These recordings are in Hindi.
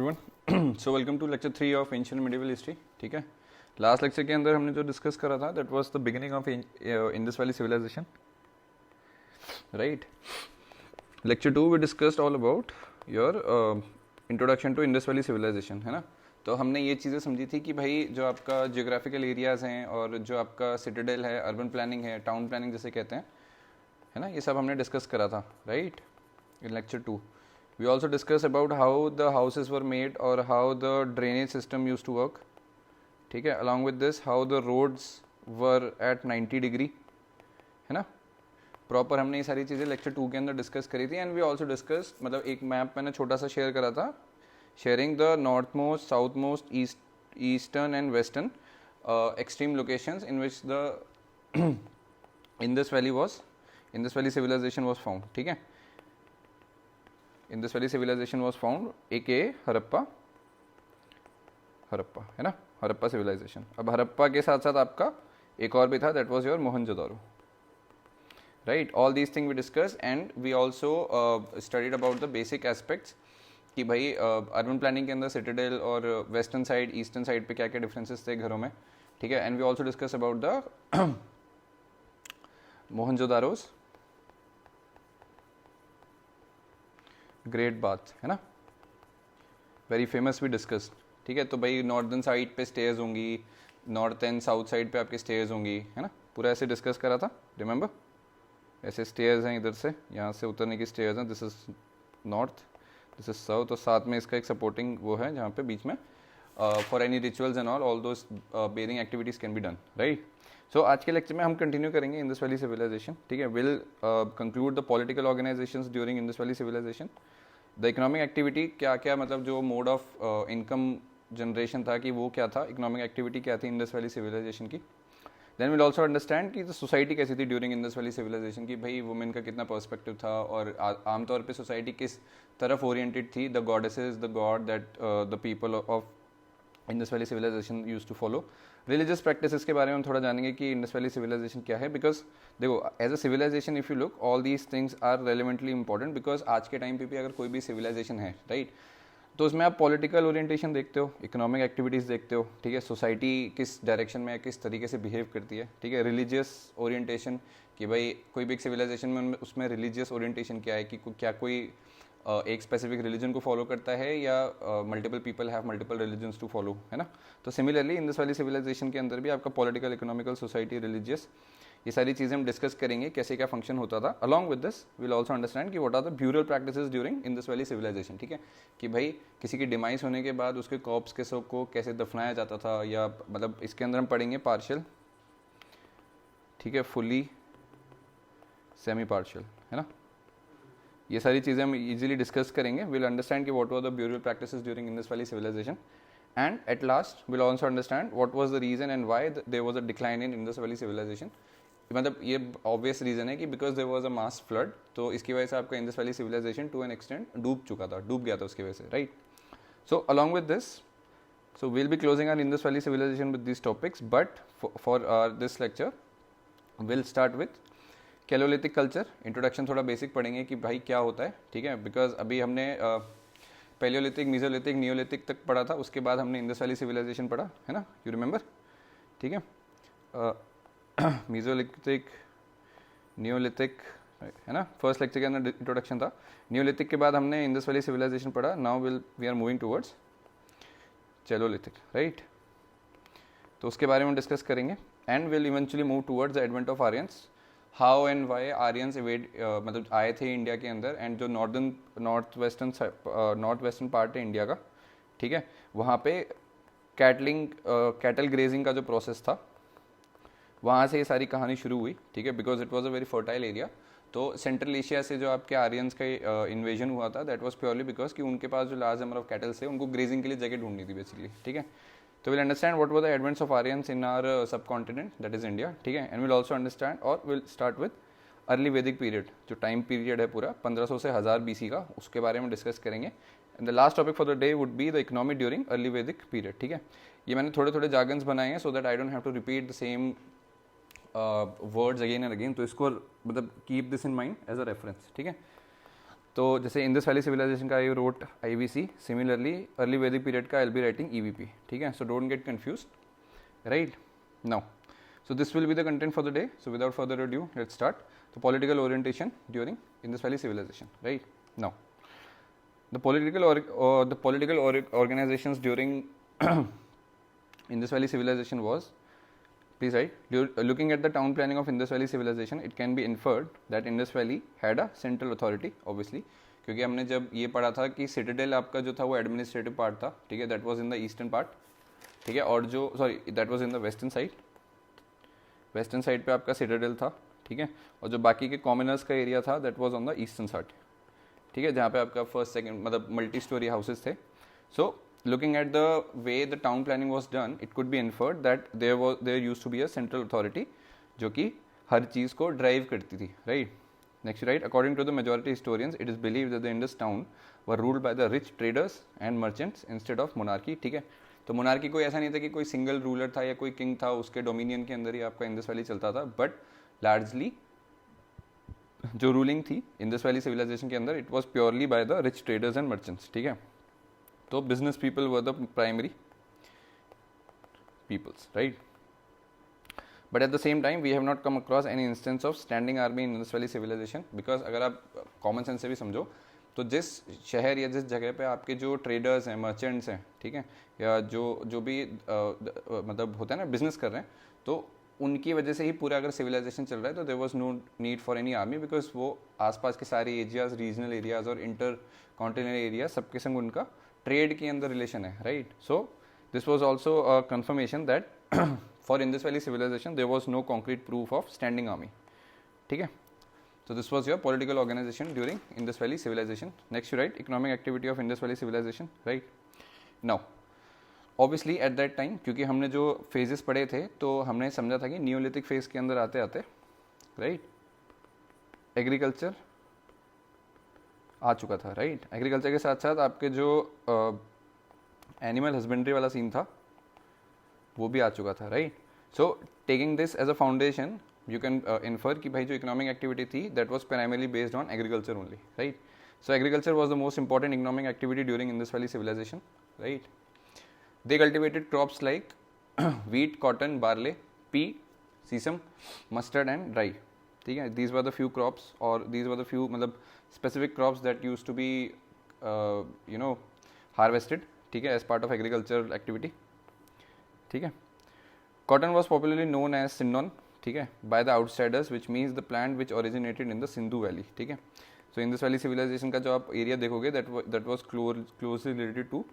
Everyone so welcome to lecture 3 of ancient medieval history. ठीक है, लास्ट लेक्चर के अंदर हमने जो डिस्कस करा था that was the beginning of Indus valley civilisation, right. Lecture 2 we discussed all about your introduction to Indus valley civilisation, है ना. तो हमने ये चीज़ें समझी थी कि भाई जो आपका जियोग्राफिकल एरियाज़ हैं और जो आपका सिटाडेल है, अर्बन प्लानिंग है, टाउन प्लानिंग जैसे कहते हैं, है ना, ये सब हमने डिस्कस करा था, right, in lecture 2. We also discussed about how the houses were made or how the drainage system used to work. ठीक है, along with this how the roads were at 90 degree, है ना. प्रॉपर हमने ये सारी चीज़ें लेक्चर 2 के अंदर डिस्कस करी थी. एंड वी ऑल्सो डिस्कस, मतलब एक मैप मैंने छोटा सा शेयर करा था, sharing the north most, south most, eastern and western extreme locations in which the Indus valley civilisation was found. ठीक है, Indus Valley civilization was found, aka Harappa, है ना, हरप्पा सिविलाइजेशन. अब हरप्पा के साथ साथ आपका एक और भी था, that was your Mohenjodaro, right. All these thing we discuss and we also studied about the basic aspects कि भाई अर्बन प्लानिंग के अंदर सिटाडेल और वेस्टर्न साइड, ईस्टर्न साइड पे क्या क्या डिफरेंसेस थे घरों में. ठीक है, and we also discuss about the Mohenjodaro's great bath, है ना, वेरी फेमस वी डिस्कस्ड. ठीक है, तो भाई नॉर्दर्न साइड पे स्टेयर्स होंगी, नॉर्थ एंड साउथ साइड पे आपके स्टेयर्स होंगी, है ना, पूरा ऐसे डिस्कस करा था, रिमेंबर. ऐसे स्टेयर्स हैं, इधर से यहाँ से उतरने की स्टेयर्स हैं, this is north, this is south, और साथ में इसका एक सपोर्टिंग वो है जहाँ पे बीच में for any rituals and all those bearing activities can be done, right. So आज के लेक्चर में हम कंटिन्यू करेंगे इंडस वैली सिविलाइजेशन. ठीक है, will conclude the political organisations during Indus valley civilisation, the economic activity क्या क्या, मतलब जो मोड ऑफ इनकम जनरेशन था कि वो क्या था, इकोनॉमिक एक्टिविटी क्या थी इंडस वैली सिविलाइजेशन की. देन विल ऑल्सो अंडरस्टैंड कि सोसाइटी कैसी थी ड्यूरिंग इंडस वैली सिविलाइजेशन की, भाई वुमेन का कितना पर्सपेक्टिव था और आमतौर पे सोसाइटी किस तरफ ओरिएंटेड थी, the goddesses, the god that the people of Indus valley civilisation use to follow. Religious practices के बारे में हम थोड़ा जानेंगे कि इंडस वैली सिविलाइजेशन क्या है, बिकॉज देखो as a civilisation if you look all these things are relevantly important, because आज के टाइम पे भी अगर कोई भी सिविलाइजेशन है, राइट, तो उसमें आप पॉलिटिकल ओरिएंटेशन देखते हो, इकोनॉमिक एक्टिविटीज़ देखते हो, ठीक है, सोसाइटी किस डायरेक्शन में किस तरीके से बिहेव करती है, ठीक है, रिलीजियस ओरिएंटेशन कि भाई कोई भी एक सिविलाइजेशन में उसमें रिलीजियस ओरिएंटेशन क्या है कि क्या कोई एक स्पेसिफिक रिलीजन को फॉलो करता है या multiple people have multiple religions to follow, है ना. तो सिमिलरली इंडस वैली सिविलाइजेशन के अंदर भी आपका पॉलिटिकल, इकोनॉमिकल, सोसाइटी, रिलीजियस, ये सारी चीज़ें हम डिस्कस करेंगे कैसे क्या फंक्शन होता था. Along with this will also understand कि what are the burial practices during Indus valley civilisation. ठीक है, कि भाई किसी की डिमाइस होने के बाद उसके कॉर्प्स के सब को कैसे दफनाया जाता था, या मतलब इसके अंदर हम पढ़ेंगे पार्शियल, ठीक है, फुली, सेमी पार्शियल, है ना. ये सारी चीज़ें हम इजीली डिस्कस करेंगे. विल अंडरस्टैंड कि what were the burial practices during Indus valley civilisation, and at last will also understand what was the reason and why there was a decline in Indus valley civilisation. मतलब ये ऑब्वियस रीजन है कि because there was a mass flood, तो इसकी वजह से आपका Indus valley civilisation to an extent डूब गया था उसकी वजह से, right. So along with this, so we'll be closing our Indus Valley civilization with these topics, but for this lecture we'll start with chalcolithic culture. Introduction थोड़ा बेसिक पढ़ेंगे कि भाई क्या होता है, ठीक है, बिकॉज अभी हमने पैलियोलिथिक, मीजोलिथिक, नियोलिथिक तक पढ़ा था, उसके बाद हमने इंडस वैली सिविलाइजेशन पढ़ा, है ना, यू रिमेंबर. ठीक है, मीजोलिथिक, नियोलिथिक, है ना, फर्स्ट लेक्चर के अंदर इंट्रोडक्शन था. नियोलिथिक के बाद हमने इंडस वैली सिविलाइजेशन पढ़ा. Now we are moving towards chalcolithic, right. तो उसके बारे में डिस्कस करेंगे and will eventually move towards the advent of Aryans, how and why Aryans मतलब आए थे इंडिया के अंदर, एंड जो नॉर्थ वेस्टर्न पार्ट है इंडिया का, ठीक है, वहाँ पे कैटल ग्रेजिंग का जो प्रोसेस था, वहाँ से ये सारी कहानी शुरू हुई. ठीक है, because it was a very fertile area. तो सेंट्रल एशिया से जो आपके आर्यंस का इन्वेजन हुआ था, दैट वाज प्योरली बिकॉज कि उनके पास जो लार्ज नंबर ऑफ कैटल्स थे, उनको ग्रेजिंग के लिए जगह ढूंढनी थी बेसिकली. ठीक है, तो will understand what were the advents of Aryans in our subcontinent that is India. ठीक है, एंड विल ऑल्सो अंडरस्टैंड और विल स्टार्ट विद अर्ली वैदिक पीरियड, जो टाइम पीरियड है पूरा 1500 से 1000 BC का, उसके बारे में डिस्कस करेंगे. And the last topic for the day would be the economy during early वैदिक पीरियड. ठीक है, ये मैंने थोड़े थोड़े जार्गन्स बनाए हैं so that I don't have to repeat the same words again and again, तो इसको मतलब keep this in mind as a reference. ठीक है, तो जैसे इंडस वैली सिविलाइजेशन का I wrote IVC, similarly early वैदिक पीरियड का आई बी राइटिंग EVP, ठीक है. So don't get confuse, right. Now so this will be the content for the day. So without further ado, let's start the political orientation during Indus Valley civilization, right. Now the political organizations during Indus Valley civilization was, please write, looking at the town planning of Indus Valley civilization, it can be inferred that Indus Valley had a central authority, obviously, क्योंकि हमने जब ये पढ़ा था कि सिटाडेल आपका जो था वो एडमिनिस्ट्रेटिव पार्ट था, ठीक है, that was in the eastern part, ठीक है, और जो sorry that was in the western side पे आपका सिटाडेल था, ठीक है, और जो बाकी के कॉमनर्स का एरिया था that was on the eastern side, ठीक है, जहाँ पे आपका फर्स्ट सेकंड मतलब मल्टी स्टोरी हाउसेस थे. सो looking at the way the town planning was done, it could be inferred that there used to be a central authority जो कि हर चीज़ को ड्राइव करती थी, right. Next, right, according to the majority historians, it is believed that the Indus town were ruled by the rich traders and merchants instead of monarchy, ठीक है. तो मोनार्की कोई ऐसा नहीं था कि कोई सिंगल रूलर था या कोई किंग था, उसके डोमिनियन के अंदर ही आपका इंडस वैली चलता था, बट लार्जली जो रूलिंग थी इंडस वैली सिविलाइजेशन के अंदर, it was purely by the rich traders and merchants, ठीक है. तो business people were the primary peoples, right. But at the same time we have not come across any instance of standing army in Indus valley civilisation, because अगर आप कॉमन सेंस से भी समझो तो जिस शहर या जिस जगह पे आपके जो ट्रेडर्स हैं, मर्चेंट्स हैं, ठीक है, या जो भी मतलब होता है ना बिजनेस कर रहे हैं, तो उनकी वजह से ही पूरा अगर सिविलाइजेशन चल रहा है, तो there was no need for any army, because वो आसपास के सारे एरियाज, रीजनल एरियाज और इंटर कॉन्टिनेंटल एरिया सबके संग उनका ट्रेड के अंदर रिलेशन है, right. So this was also a confirmation that for Indus valley civilisation there was no concrete proof of standing army, ठीक है. So this was your political organization during Indus Valley civilization. Next you write economic activity of Indus Valley civilization, right. Now obviously at that time, क्योंकि हमने जो phases पढ़े थे तो हमने समझा था कि न्यूलिथिक फेज के अंदर आते आते, राइट, एग्रीकल्चर आ चुका था, राइट. एग्रीकल्चर के साथ साथ आपके जो एनिमल हस्बेंड्री वाला सीन था वो भी आ चुका था, right. So taking this as a foundation you can infer कि भाई जो economic activity थी that was primarily based on agriculture only, right. So agriculture was the most important economic activity during Indus Valley civilization, right. They cultivated crops like wheat, cotton, barley, pea, sesame, mustard and rye, ठीक है. These were the few crops or these were the few मतलब specific crops that used to be harvested, ठीक है, as part of agricultural activity, ठीक है. Cotton was popularly known as Sindon, ठीक है, by the outsiders, which means the plant which originated in the Sindhu valley, ठीक है. सो इंडस वैली सिविलाइजेशन का जो आप एरिया देखोगे that was closely related to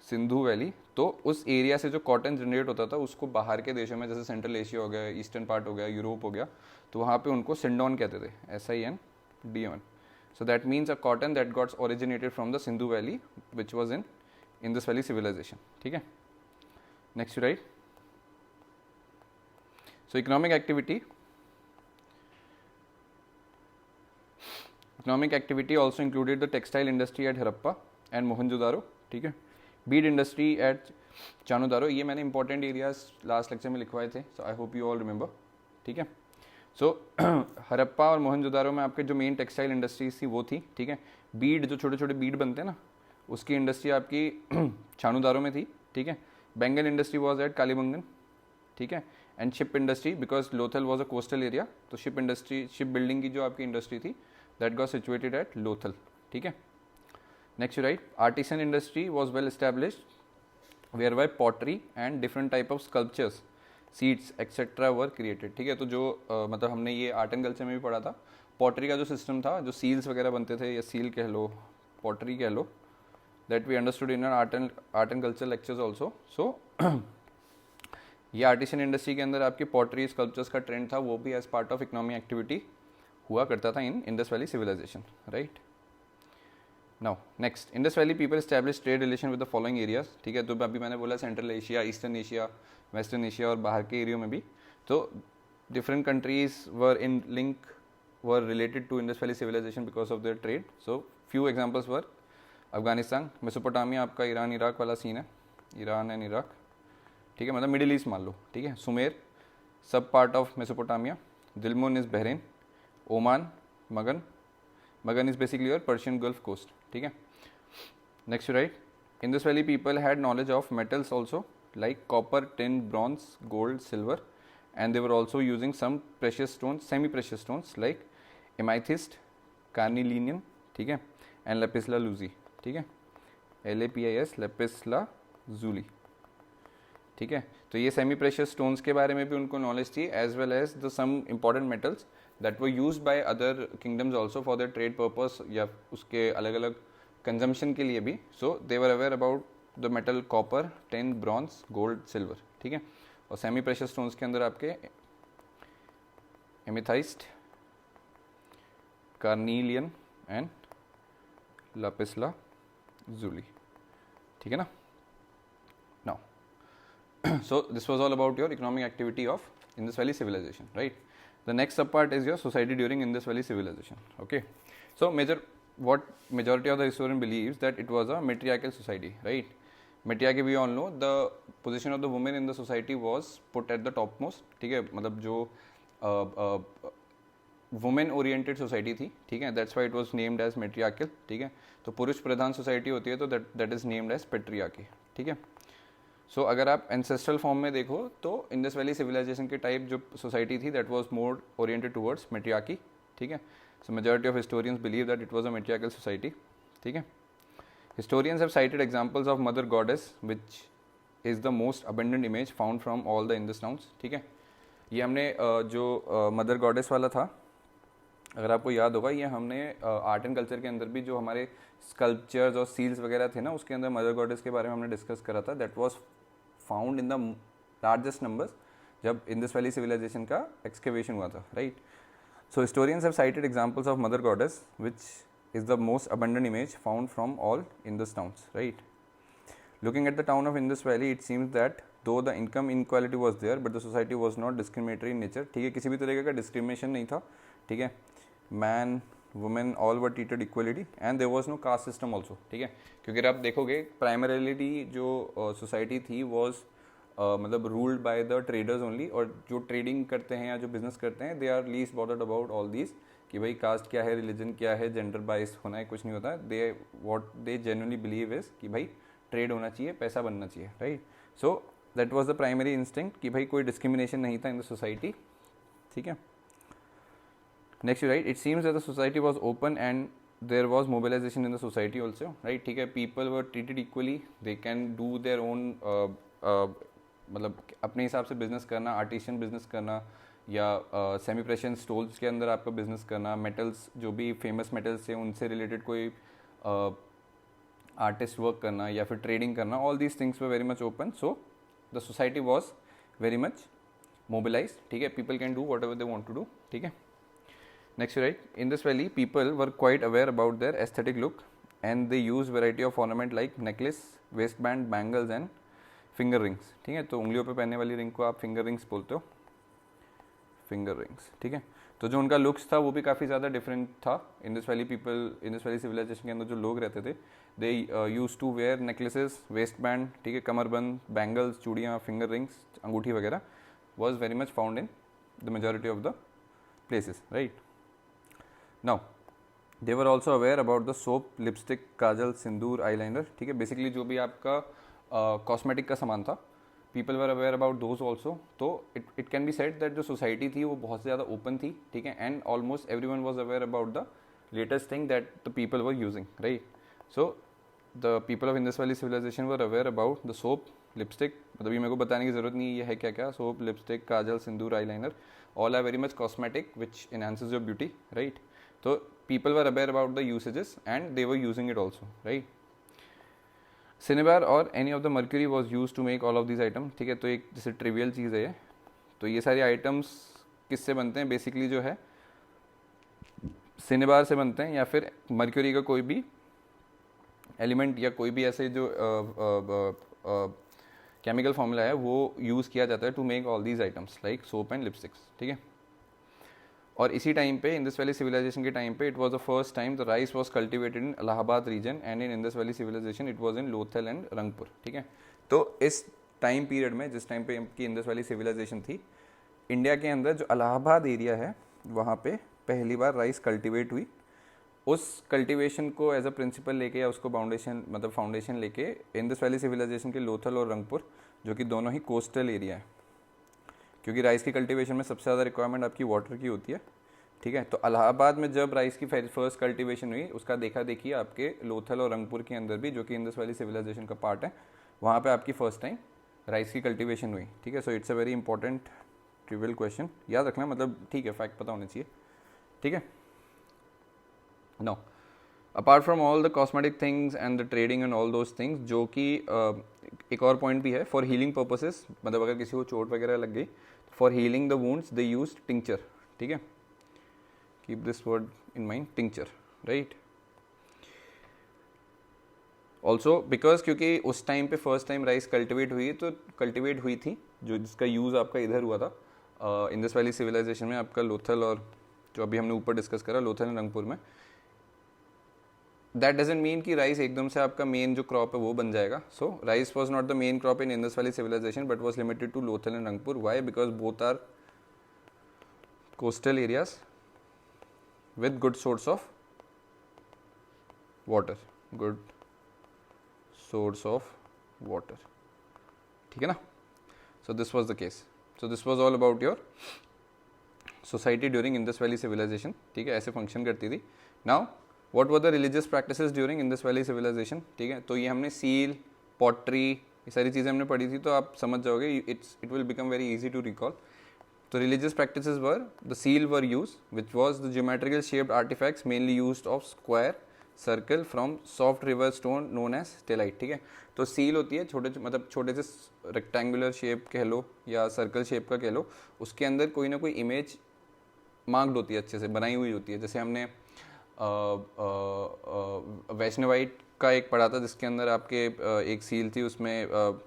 Sindhu valley. तो उस एरिया से जो कॉटन जनरेट होता था उसको बाहर के देशों में, जैसे सेंट्रल एशिया हो गया, ईस्टर्न पार्ट हो गया, यूरोप हो गया, तो वहाँ पे उनको सिंडोन कहते थे, SINDON. So that means a cotton that gots originated from the Sindhu valley which was in Indus valley civilisation, ठीक है. Next you write. So economic activity also included the textile industry at Harappa and Mohenjo-daro, ठीक है. Bead industry at Chanudaro, ये मैंने important areas last lecture में लिखवाए थे, so I hope you all remember, ठीक है. So हरप्पा और मोहनजोदारो में आपके जो मेन टेक्सटाइल इंडस्ट्रीज थी वो थी, ठीक है. बीड, जो छोटे छोटे बीड बनते हैं ना, उसकी इंडस्ट्री आपकी चानुदारो में थी, ठीक है. Bangle industry was at Kalibangan, ठीक है. And ship industry, because Lothal was a coastal area, तो शिप बिल्डिंग की जो आपकी इंडस्ट्री थी that got situated at Lothal, ठीक है. Next you write. Artisan industry was well established where by pottery and different type of sculptures, seeds etcetera were created, ठीक है. तो जो मतलब हमने ये आर्ट एंड कल्चर में भी पढ़ा था, पॉटरी का जो सिस्टम था, जो सील्स वगैरह बनते थे, या सील कह लो, पॉटरी कह लो, that we understood in art and culture lectures also. So ये आर्टिसन इंडस्ट्री के अंदर आपकी पॉटरी स्कल्पचर्स का ट्रेंड था, वो भी as part of economic activity हुआ करता था in Indus valley civilisation, right. Now next, Indus valley people establish trade relation with the following areas, ठीक है. तो अभी मैंने बोला central Asia, eastern Asia, western Asia और बाहर के एरियो में भी, तो different countries were related to Indus valley civilisation because of their trade. So few examples were Afghanistan, Mesopotamia, आपका ईरान इराक वाला सीन है, ईरान एंड इराक, ठीक है, मतलब मिडिल ईस्ट मान लो, ठीक है. Sumer sub part of Mesopotamia, Dilmun is Bahrain, Oman, Magan, Magan is basically your Persian Gulf coast, ठीक है. Next right, Indus valley people had knowledge of metals also like copper, tin, bronze, gold, silver, and they were also using some precious stones, semi precious stones like amethyst, carnelian, ठीक है, and lapis lazuli, ठीक है, LAPIS, lapis lazuli, ठीक है. तो ये सेमी प्रेशियस स्टोन्स के बारे में भी उनको नॉलेज थी, as well as the some important metals that were used by other kingdoms also for their trade purpose या उसके अलग अलग कंजम्पशन के लिए भी. So they were aware about the metal copper, tin, bronze, gold, silver, ठीक है. और सेमी प्रेशियस स्टोन्स के अंदर आपके amethyst, carnelian and lapis lazuli, ठीक है ना. Now so this was all about your economic activity of Indus valley civilisation, right. The next sub part is your society during Indus valley civilisation. Okay, so what majority of the historian believes that it was a matriarchal society, right. Matriarchy we all know, the position of the women in the society was put at the topmost, ठीक है. मतलब जो वुमेन ओरिएंटेड सोसाइटी थी, ठीक है, that's why it was named as matriarchal, ठीक है. तो पुरुष प्रधान सोसाइटी होती है तो that is named as patriarchy, ठीक है. सो अगर आप एंसेस्ट्रल फॉर्म में देखो तो इंडस वैली सिविलाइजेशन के टाइप जो सोसाइटी थी that was more oriented towards matriarchy, ठीक है. So majority of historians believe that it was a matriarchal society, ठीक है. Historians have cited examples of mother goddess, which is the most abundant image found from all the Indus towns, ठीक है. ये हमने जो मदर गॉडेस वाला था, अगर आपको याद होगा, ये हमने आर्ट एंड कल्चर के अंदर भी जो हमारे स्कल्पचर्स और सील्स वगैरह थे ना, उसके अंदर मदर गॉडेस के बारे में हमने डिस्कस करा था. That was found in the largest numbers जब इंडस वैली सिविलाइजेशन का एक्सकेवेशन हुआ था, right. So historians have cited examples of mother goddess which is the most abundant image found from all Indus towns, right. Looking at the town of Indus Valley, it seems that though the income inequality was there, but the society was not discriminatory in nature, ठीक है. किसी भी तरीके का डिस्क्रिमिनेशन नहीं था, ठीक है. Man, women, all were treated equality and there was no caste system also, ठीक है. क्योंकि अगर आप देखोगे प्राइमरीली जो सोसाइटी थी वॉज मतलब ruled by the traders only, और जो ट्रेडिंग करते हैं या जो बिजनेस करते हैं they are least bothered about all these कि भाई कास्ट क्या है, रिलीजन क्या है, जेंडर बाइस होना है, कुछ नहीं होता. They what they genuinely believe is कि भाई ट्रेड होना चाहिए, पैसा बनना चाहिए, right. So that was the primary instinct कि भाई कोई डिस्क्रिमिनेशन नहीं था इन द सोसाइटी, ठीक है. Next right, it seems that the society was open and there was mobilisation in the society also, right, ठीक है. People were treated equally, they can do their own, मतलब अपने हिसाब से बिजनेस करना, आर्टिशियन बिजनेस करना या सेमी प्रेशियस स्टोन्स के अंदर आपका बिजनेस करना, मेटल्स जो भी फेमस मेटल्स हैं उनसे रिलेटेड कोई आर्टिस्ट वर्क करना या फिर ट्रेडिंग करना, all these things were very much open. So the society was very much mobilise, ठीक है. People can do whatever they want to do, ठीक है. Next right, in this valley people were quite aware about their aesthetic look and they use variety of ornament like necklace, waist band, bangles and finger rings, ठीक है. तो उंगलियों पे पहनने वाली रिंग को आप फिंगर रिंग्स बोलते हो, फिंगर रिंग्स, ठीक है. तो जो उनका लुक्स था वो भी काफ़ी ज़्यादा डिफरेंट था. Indus valley people, Indus valley civilisation के अंदर जो लोग रहते थे, they use to wear necklaces, waist band, ठीक है, कमरबंद, बैंगल्स, चूड़ियाँ, फिंगर रिंग्स, अंगूठी वगैरह was very much found in the majority of the places, right. Now they were also aware about the soap, lipstick, kajal, sindoor, eyeliner, ठीक है. बेसिकली जो भी आपका कॉस्मेटिक का सामान था, people were aware about those also. तो it can be said that जो सोसाइटी थी वो बहुत ज़्यादा ओपन थी, ठीक है. And almost everyone was aware about the latest thing that the people were using, right. So the people of Indus valley civilisation were aware about the soap, lipstick, मतलब ये मेरे को बताने की जरूरत नहीं ये है क्या क्या. Soap, lipstick, kajal, sindoor, eyeliner, all are very much cosmetic which enhances your beauty, right. तो people were aware about the usages and they were using it also, right. Cinnabar और any of the mercury was use to make all of these item, ठीक है. तो एक जैसे ट्रिवियल चीज़ है ये. तो ये सारे आइटम्स किससे बनते हैं, बेसिकली जो है सिनेबार से बनते हैं या फिर मर्क्यूरी का कोई भी एलिमेंट या कोई भी ऐसे जो केमिकल फॉर्मूला है वो यूज़ किया जाता है to make all these items like soap and lipsticks, ठीक है. और इसी टाइम पे इंडस वैली सिविलाइजेशन के टाइम पे it was the first time the rice was cultivated in Allahabad region and in Indus valley civilisation it was in Lothal and Rangpur, ठीक है. तो इस टाइम पीरियड में जिस टाइम पे की इंडस वैली सिविलाइजेशन थी, इंडिया के अंदर जो इलाहाबाद एरिया है वहाँ पे पहली बार राइस कल्टिवेट हुई उस कल्टीवेशन को एज अ प्रिंसिपल लेके या उसको फाउंडेशन लेके इंडस वैली सिविलाइजेशन के लोथल और रंगपुर, जो कि दोनों ही कोस्टल एरिया है, क्योंकि राइस की कल्टीवेशन में सबसे ज़्यादा रिक्वायरमेंट आपकी वाटर की होती है, ठीक है। तो इलाहाबाद में जब राइस की फर्स्ट कल्टीवेशन हुई, उसका देखा देखी आपके लोथल और रंगपुर के अंदर भी, जो कि इंडस वैली सिविलाइजेशन का पार्ट है, वहाँ पे आपकी फर्स्ट टाइम राइस की कल्टीवेशन हुई, ठीक है। So it's a very important trivial question, याद रखना, मतलब ठीक है, फैक्ट पता होने चाहिए, ठीक है। No, apart from all the cosmetic things and the trading and all those things, जो कि एक और पॉइंट भी है फॉर हीलिंग पर्पसेस, मतलब अगर किसी को चोट वगैरह लग गई, for healing the wounds they use tincture, ठीक है, keep this word in mind, tincture, right. Also because क्योंकि उस टाइम पे फर्स्ट टाइम राइस कल्टिवेट हुई थी, जो जिसका यूज़ आपका इधर हुआ था इंडस वैली सिविलाइजेशन में, आपका लोथल और जो अभी हमने ऊपर डिस्कस करा लोथल एंड रंगपुर में। दैट डजेंट मीन कि राइस एकदम से आपका मेन जो क्रॉप है वो बन जाएगा। So rice was not the main crop in Indus valley civilisation but was limited to Lothal and Rangpur. Why? Because both are coastal areas with good source of water, good source of water, ठीक है ना। so this was the case, so this was all about your society during Indus Valley civilization, ठीक है, ऐसे फंक्शन करती थी। now what were the religious practices during Indus Valley civilization, ठीक है। तो ये हमने सील, पॉटरी, ये सारी चीज़ें हमने पढ़ी थी, तो आप समझ जाओगे, it will become very easy to recall। So religious practices were, the seal were used, which was the geometrical shaped artifacts mainly used of square, circle from soft river stone known as stalite, ठीक है। तो seal होती है छोटे से रेक्टेंगुलर शेप कह लो या सर्कल शेप का कह लो, उसके अंदर कोई ना कोई इमेज मार्क्ड होती है, अच्छे से बनाई हुई होती है। जैसे हमने वैष्णवाइट का एक पढ़ा था, जिसके अंदर आपके एक सील थी, उसमें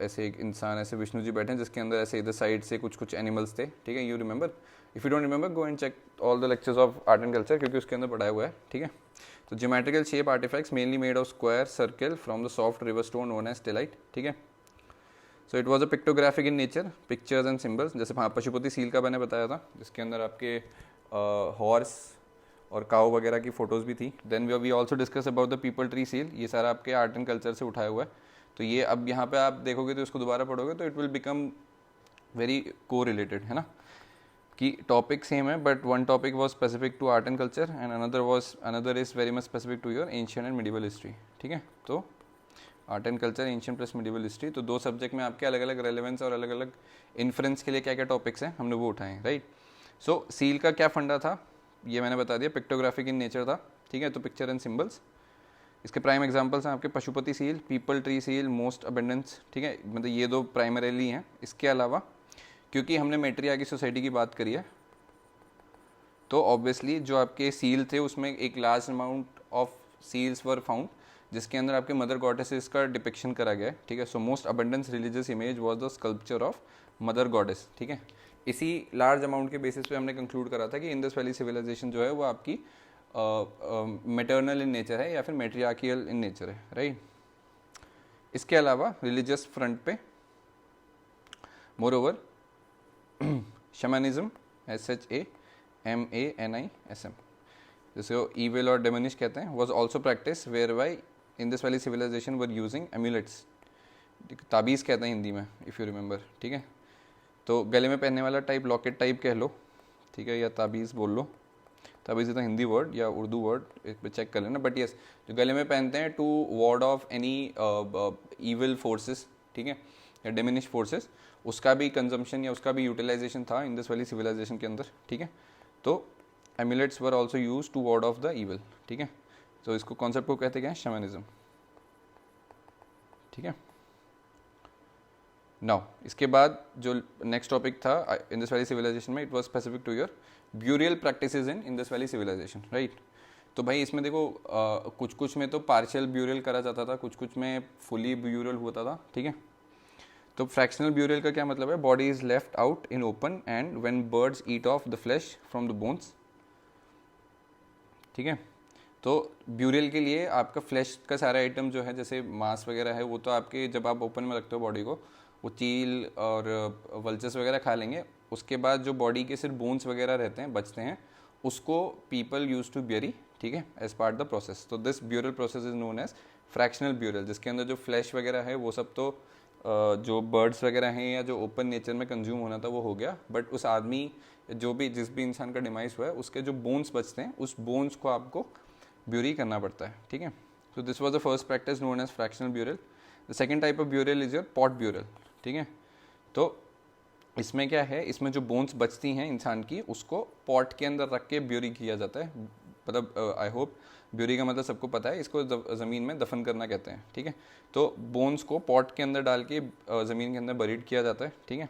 ऐसे एक इंसान, ऐसे विष्णु जी बैठे हैं, जिसके अंदर ऐसे इधर साइड से कुछ एनिमल्स थे, ठीक है। You remember? If you don't remember, go and check all the lectures of art and culture, क्योंकि उसके अंदर पढ़ाया हुआ है, ठीक है। तो geometrical shape artefacts mainly made of square, circle from the soft river stone known as steatite, ठीक है। So it was a pictographic in nature, pictures and symbols, जैसे हाँ पशुपति सील का मैंने बताया था, जिसके अंदर आपके हॉर्स और काऊ वगैरह की फोटोज़ भी थी। Then we also discuss about the peepal tree seal, ये सारा आपके आर्ट एंड कल्चर से उठाया हुआ है। तो ये अब यहाँ पे आप देखोगे तो इसको दोबारा पढ़ोगे तो it will become very correlated, है ना, कि टॉपिक सेम है, but one topic was specific to art and culture and another is very much specific to your ancient and medieval history, ठीक है। तो art and culture, ancient plus medieval history, तो दो सब्जेक्ट में आपके अलग अलग रेलेवेंस और अलग अलग इन्फ्रेंस के लिए क्या क्या टॉपिक्स हैं हमने वो उठाए, राइट। सो सील का क्या फंडा था ये मैंने बता दिया, पिक्टोग्राफिक इन नेचर था, ठीक है। तो पिक्चर एंड सिम्बल्स, इसके प्राइम एग्जांपल्स हैं आपके Pashupati seal, people tree seal, most abundance, ठीक है, मतलब ये दो प्राइमरीली हैं। इसके अलावा क्योंकि हमने मैट्रियार्की सोसाइटी की बात करी है, तो ऑब्वियसली जो आपके सील थे उसमें एक large amount of seals were found, जिसके अंदर आपके मदर गॉडेसेस का डिपिक्शन करा गया है, ठीक है। So most abundance religious image was the sculpture of mother goddess, ठीक है। इसी लार्ज अमाउंट के बेसिस पे हमने कंक्लूड करा था कि इंडस वैली सिविलाइजेशन जो है वो आपकी मैटरनल इन नेचर है या फिर मैट्रियार्कियल इन नेचर है, राइट। इसके अलावा रिलीजियस फ्रंट पे मोर ओवर शमनिज्म, SHAMANISM, जैसे वो ईविल और डेमोनिश कहते हैं, was also practice where by Indus valley civilisation were using amulets, ताबीज़ कहते हैं हिंदी में, इफ़ यू रिमेंबर, ठीक है। तो गले में पहनने वाला टाइप, लॉकेट टाइप कह लो, ठीक है, या ताबीज़ बोल लो, ताबीज़ तो हिंदी वर्ड या उर्दू वर्ड, एक पे चेक कर लेना, बट यस जो गले में पहनते हैं to ward off any evil forces, ठीक है, या डिमिनिश फोर्सेस, उसका भी कंजम्पशन या उसका भी यूटिलाइजेशन था इंडस वैली सिविलाइजेशन के अंदर, ठीक है। तो amulets were also use to ward off the evil, ठीक है। तो इसको कॉन्सेप्ट को कहते हैं शमनिज्म, ठीक है। नाउ इसके बाद जो नेक्स्ट टॉपिक था इंडस वैली सिविलाइजेशन में, it was specific to your burial practices in Indus valley civilisation, right. तो भाई इसमें देखो कुछ कुछ में तो पार्शियल ब्यूरियल करा जाता था, कुछ कुछ में फुली ब्यूरियल होता था, ठीक है। तो फ्रैक्शनल ब्यूरियल का क्या मतलब है? Body is left out in open and when birds eat of the flash from the bones, ठीक है। तो ब्यूरियल के लिए आपका फ्लैश का सारा आइटम जो है, जैसे मांस वगैरह है, वो तो आपके जब आप ओपन में रखते हो बॉडी को, वो चील और वल्चर्स वगैरह खा लेंगे। उसके बाद जो बॉडी के सिर्फ बोन्स वगैरह रहते हैं, बचते हैं, उसको पीपल यूज टू ब्यूरी, ठीक है, एज पार्ट द प्रोसेस। तो this burial process is known as fractional burial, जिसके अंदर जो फ्लैश वगैरह है वो सब तो जो बर्ड्स वगैरह हैं या जो ओपन नेचर में कंज्यूम होना था वो हो गया, बट उस आदमी जो भी जिस भी इंसान का डिमाइस हुआ है उसके जो बोन्स बचते हैं उस बोन्स को आपको ब्यूरी करना पड़ता है, ठीक है। So this was the first practice known as fractional burial. The second type of burial is your pot burial, ठीक है। तो इसमें क्या है, इसमें जो बोन्स बचती हैं इंसान की उसको पॉट के अंदर रख के ब्यूरी किया जाता है। मतलब आई होप ब्यूरी का मतलब सबको पता है, इसको ज़मीन में दफन करना कहते हैं, ठीक है। तो बोन्स को पॉट के अंदर डाल के ज़मीन के अंदर बरीड किया जाता है, ठीक है।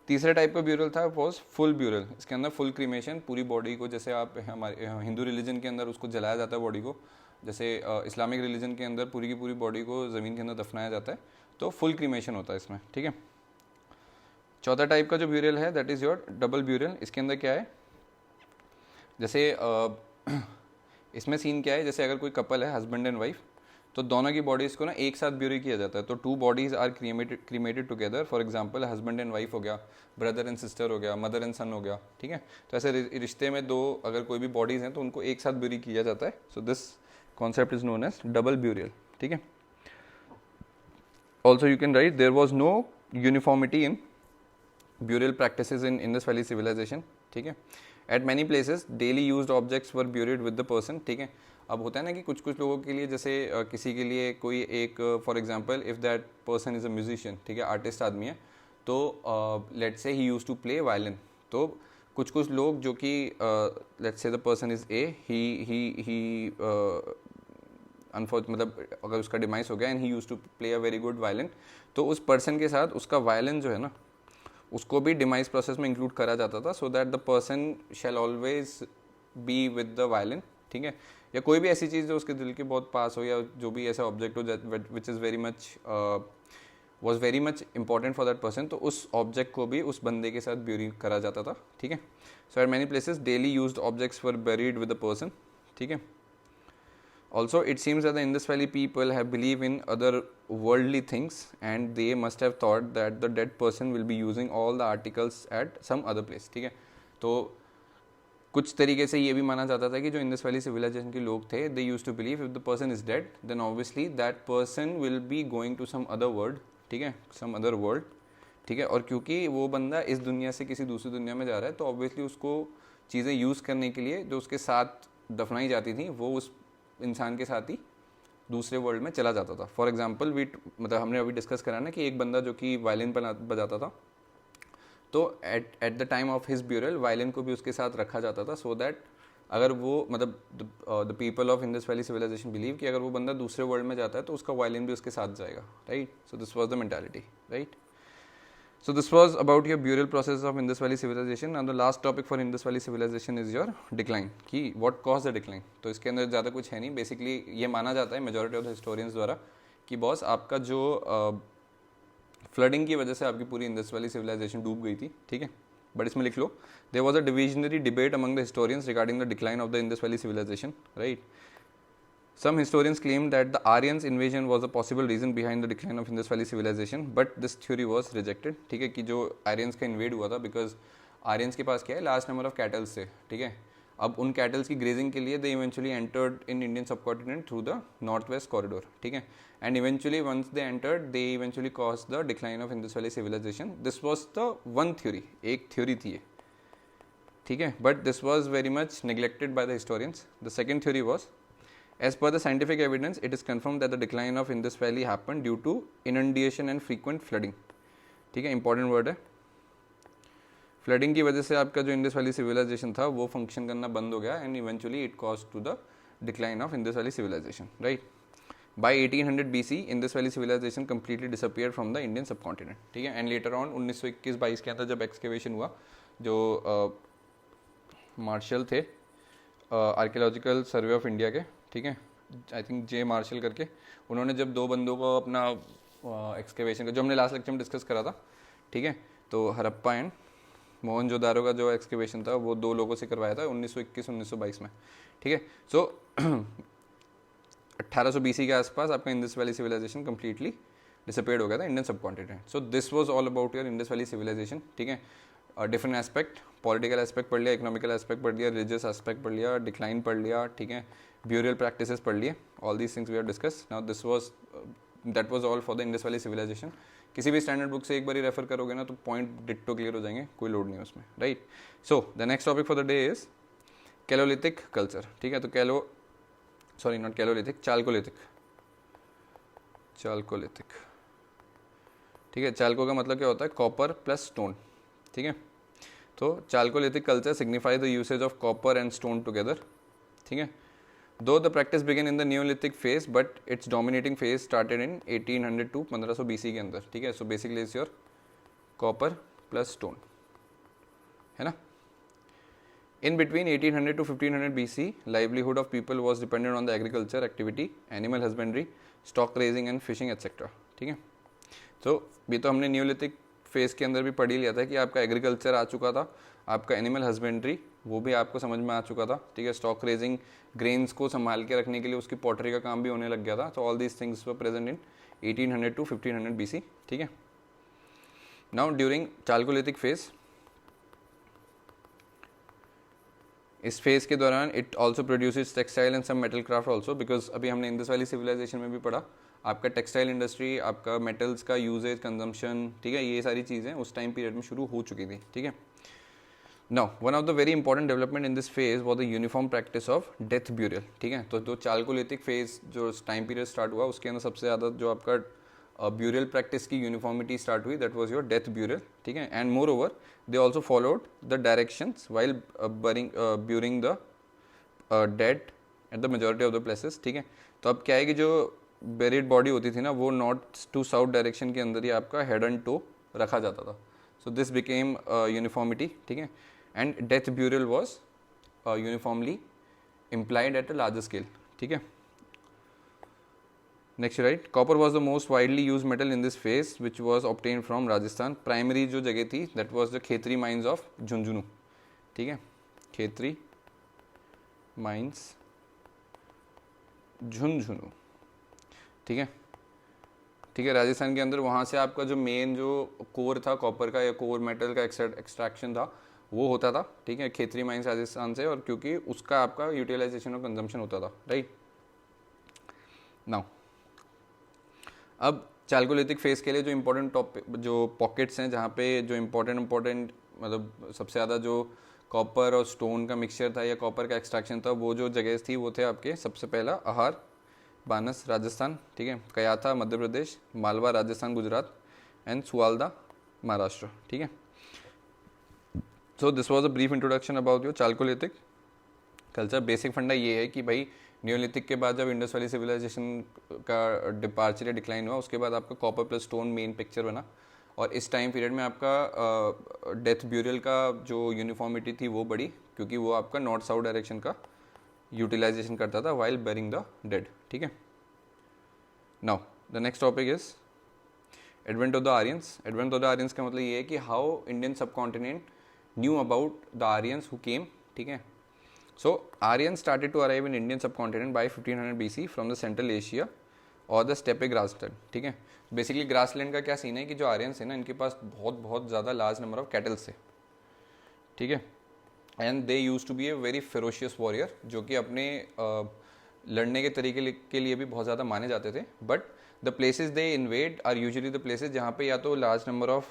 तीसरे टाइप का ब्यूरल था वॉज फुल ब्यूरल। इसके अंदर फुल क्रीमेशन, पूरी बॉडी को, जैसे आप हमारे हिंदू रिलीजन के अंदर उसको जलाया जाता है बॉडी को, जैसे इस्लामिक रिलीजन के अंदर पूरी की पूरी बॉडी को ज़मीन के अंदर दफनाया जाता है, तो फुल क्रीमेशन होता है इसमें, ठीक है। चौथा टाइप का जो ब्यूरल है that is your double burial. इसके अंदर क्या है, जैसे इसमें सीन क्या है, जैसे अगर कोई कपल है हस्बैंड एंड वाइफ, तो दोनों की बॉडीज़ को ना एक साथ ब्यूरी किया जाता है। तो two bodies are cremated together, for example husband and wife हो गया, ब्रदर एंड सिस्टर हो गया, मदर एंड सन हो गया, ठीक है। तो ऐसे रिश्ते में दो अगर कोई भी बॉडीज़ हैं तो उनको एक साथ ब्यूरी किया जाता है। So this concept is known as double burial, ठीक है। Also you can write there was no uniformity in burial practices in Indus valley civilisation, ठीक है। At many places daily used objects were buried with the person, ठीक है। अब होता है ना कि कुछ कुछ लोगों के लिए, जैसे किसी के लिए कोई एक, for example if that person is a musician, ठीक है, आर्टिस्ट आदमी है, तो let's say he used to play violin. तो कुछ कुछ लोग जो कि let's say the person is a, he मतलब अगर उसका डिमाइस हो गया and he used to play a very good violin, तो उस पर्सन के साथ उसका वायलिन जो है ना उसको भी डिमाइस प्रोसेस में इंक्लूड करा जाता था, so that the person shall always be with the violin, ठीक है। या कोई भी ऐसी चीज़ जो उसके दिल के बहुत पास हो, या जो भी ऐसा ऑब्जेक्ट हो which is very much was very much important for that person, तो उस ऑब्जेक्ट को भी उस बंदे के साथ ब्यूरी करा जाता था, ठीक है। So at many places daily used objects were buried with the person, ठीक है। Also, it seems that the Indus Valley people have believed in other worldly things, and they must have thought that the dead person will be using all the articles at some other place, ठीक है। तो कुछ तरीके से ये भी माना जाता था कि जो इंडस वैली सिविलाइजेशन के लोग थे, they used to believe if the person is dead then obviously that person will be going to some other world, ठीक है, सम अदर वर्ल्ड, ठीक है। और क्योंकि वो बंदा इस दुनिया से किसी दूसरी दुनिया में जा रहा है, तो ऑब्वियसली उसको चीज़ें यूज़ करने के लिए जो उसके साथ दफनाई जाती थी वो उस इंसान के साथ ही दूसरे वर्ल्ड में चला जाता था। फॉर एग्जाम्पल मतलब हमने अभी डिस्कस करा ना कि एक बंदा जो कि वायलिन बजाता था, तो at the time of his burial violin को भी उसके साथ रखा जाता था, सो दैट अगर वो मतलब the people of Indus valley civilisation believe कि अगर वो बंदा दूसरे वर्ल्ड में जाता है तो उसका वायलिन भी उसके साथ जाएगा, right. So this was the mentality, right. So this was about your burial process of Indus Valley civilization. And the last topic for Indus Valley civilization is your decline. कि what caused the decline? तो इसके अंदर ज़्यादा कुछ है नहीं, बेसिकली ये माना जाता है मेजॉरिटी ऑफ द हिस्टोरियंस द्वारा कि बॉस आपका जो फ्लडिंग की वजह से आपकी पूरी इंडस वैली सिविलाइजेशन डूब गई थी, ठीक है। बट इसमें लिख लो there was a divisionary debate among the historians regarding the decline of the Indus valley civilisation, right. Some historians claim that the Aryans invasion was a possible reason behind the decline of Indus Valley civilization, but this theory was rejected, ठीक है, कि जो Aryans का इन्वेड हुआ था, बिकॉज Aryans के पास क्या है, लार्ज नंबर ऑफ कैटल्स थे, ठीक है। अब उन कैटल्स की ग्रेजिंग के लिए they eventually entered in Indian subcontinent through the north west corridor, ठीक है। And eventually once they entered they eventually cause the decline of Indus valley civilisation. This was the one theory, एक थ्योरी थी ये, ठीक है, but this was very much neglected by the historians. The second theory was, as per the scientific evidence, it is confirmed that the decline of Indus Valley happened due to inundation and frequent flooding, ठीक है, इंपॉर्टेंट वर्ड है। फ्लडिंग की वजह से आपका जो इंडस वैली सिविलाइजेशन था वो फंक्शन करना बंद हो गया, and eventually it cause to the decline of Indus valley civilisation, right. By 1800 BC Indus valley civilisation completely disappeared from the Indian subcontinent, ठीक है। एंड लेटर ऑन 1921-22 के अंदर जब एक्सकेवेशन हुआ, जो मार्शल थे आर्कियोलॉजिकल सर्वे ऑफ इंडिया के, ठीक है, आई थिंक जे मार्शल करके, उन्होंने जब दो बंदों को अपना एक्सकेवेशन का, जो हमने लास्ट लेक्चर में डिस्कस करा था, ठीक है, तो हरप्पा एंड मोहनजोदारो का जो एक्सकेवेशन था वो दो लोगों से करवाया था 1921-1922 में, ठीक है। सो 1800 BC के आसपास आपका Indus valley civilisation completely disappeared हो गया था Indian subcontinent. So this was all about your Indus valley civilisation, ठीक है। डिफरेंट एस्पेक्ट, पॉलिटिकल एस्पेक्ट पढ़ लिया, इकोनॉमिकल एस्पेक्ट पढ़ लिया, रिलीजियस एस्पेक्ट पढ़ लिया, डिक्लाइन पढ़ लिया, ठीक है, ब्यूरियल प्रैक्टिसेस पढ़ लिए, all these things we have discuss. Now this was that was all for the Indus valley civilisation. किसी भी स्टैंडर्ड बुक से एक बार ही रेफर करोगे ना तो पॉइंट डिट्टो क्लियर हो जाएंगे, कोई लोड नहीं है उसमें, right. So the next topic for the day is chalcolithic culture. ठीक है, तो नॉट कैलोलिथिक, चाल्कोलिथिक. ठीक है, चाल्को का मतलब क्या होता है, कॉपर प्लस स्टोन. ठीक है, तो chalcolithic culture signify the usage of copper and stone together. ठीक है, though the practice began in the neolithic phase but its dominating phase started in 1800 to 1500 BC के अंदर. ठीक है, so basically is your copper plus stone, है ना. In between 1800 to 1500 BC, livelihood of people was dependent on the agriculture activity, animal husbandry, stock raising and fishing etc. ठीक है, तो भी तो हमने न्यूलिथिक फेज के अंदर भी पढ़ ही लिया था कि आपका एग्रीकल्चर आ चुका था, आपका एनिमल हस्बेंड्री वो भी आपको समझ में आ चुका था. ठीक है, स्टॉक रेजिंग, ग्रेन्स को संभाल के रखने के लिए उसकी पॉटरी का काम भी होने लग गया था. तो all these things were present in 1800 to 1500 BC. ठीक है, नाउ ड्यूरिंग चाल्कोलिथिक फेज, इस फेज के दौरान it also produces textile and some metal craft also, because अभी हमने इंडस वैली सिविलाइजेशन में भी पढ़ा आपका टेक्सटाइल इंडस्ट्री, आपका मेटल्स का यूजेज, कंजम्पशन, ठीक है, ये सारी चीज़ें उस टाइम पीरियड में शुरू हो चुकी थी. ठीक है, now one of the very important development in this phase was the uniform practice of death burial. ठीक है, तो जो चाल्कोलिथिक फेज जो टाइम पीरियड स्टार्ट हुआ उसके अंदर सबसे ज़्यादा जो आपका ब्यूरियल प्रैक्टिस की यूनिफॉर्मिटी स्टार्ट हुई, that was your death burial. ठीक है, and moreover they also followed the directions while burying the dead at the majority of the places. ठीक है, तो अब क्या है कि जो बेरिड बॉडी होती थी ना वो नॉर्थ टू साउथ डायरेक्शन के अंदर ही आपका हेड एंड टो रखा जाता था. So this became uniformity. ठीक है, and death burial was uniformly implied at a larger scale. ठीक है, next right, copper was the most widely use metal in this phase which was obtain from Rajasthan. Primary जो जगह थी that was the Khetri mines of Jhunjhunu. ठीक है, खेतरी माइंस झुंझुनू. ठीक है, ठीक है, राजस्थान के अंदर वहाँ से आपका जो मेन जो कोर था कॉपर का या कोर मेटल का एक्सट्रैक्शन था वो होता था. ठीक है, खेतरी माइंस राजस्थान से, और क्योंकि उसका आपका यूटिलाइजेशन और कंजम्पशन होता था, राइट. नाउ अब चाल्कोलिथिक फेज के लिए जो इम्पोर्टेंट टॉपिक जो पॉकेट्स हैं जहाँ पे जो इम्पोर्टेंट मतलब सबसे ज़्यादा जो कॉपर और स्टोन का मिक्सचर था या कॉपर का एक्सट्रैक्शन था, वो जो जगह थी वो थे आपके सबसे पहला आहार बानस राजस्थान. ठीक है, कयाथा मध्य प्रदेश, मालवा राजस्थान गुजरात एंड सुआलदा महाराष्ट्र. ठीक है, so this was a brief introduction about your chalcolithic culture. Basic फंडा ये है कि भाई न्यूलिथिक के बाद जब इंडस वैली सिविलाइजेशन का डिपार्चर या डिक्लाइन हुआ उसके बाद आपका copper plus stone main picture बना, और इस टाइम पीरियड में आपका डेथ ब्यूरियल का जो यूनिफॉर्मिटी थी वो बढ़ी क्योंकि वो आपका नॉर्थ साउथ डायरेक्शन का यूटिलाइजेशन करता था वाइल बेरिंग द डेड. ठीक है, now the next topic is advent of the Aryans. Advent of the Aryans का मतलब ये है कि हाउ इंडियन सब continent knew about the Aryans who came. ठीक है, so Aryans started to arrive in Indian subcontinent by 1500 BC from the Central Asia और द स्टेपे ग्रासलैंड. ठीक है, बेसिकली ग्रासलैंड का क्या सीन है कि जो आर्यंस है ना इनके पास बहुत ज़्यादा लार्ज नंबर ऑफ कैटल्स है. ठीक है, and they use to be a very ferocious warrior जो कि अपने लड़ने के तरीके के लिए भी बहुत ज़्यादा माने जाते थे. But the places they invade are usually the places जहाँ पे या तो लार्ज नंबर ऑफ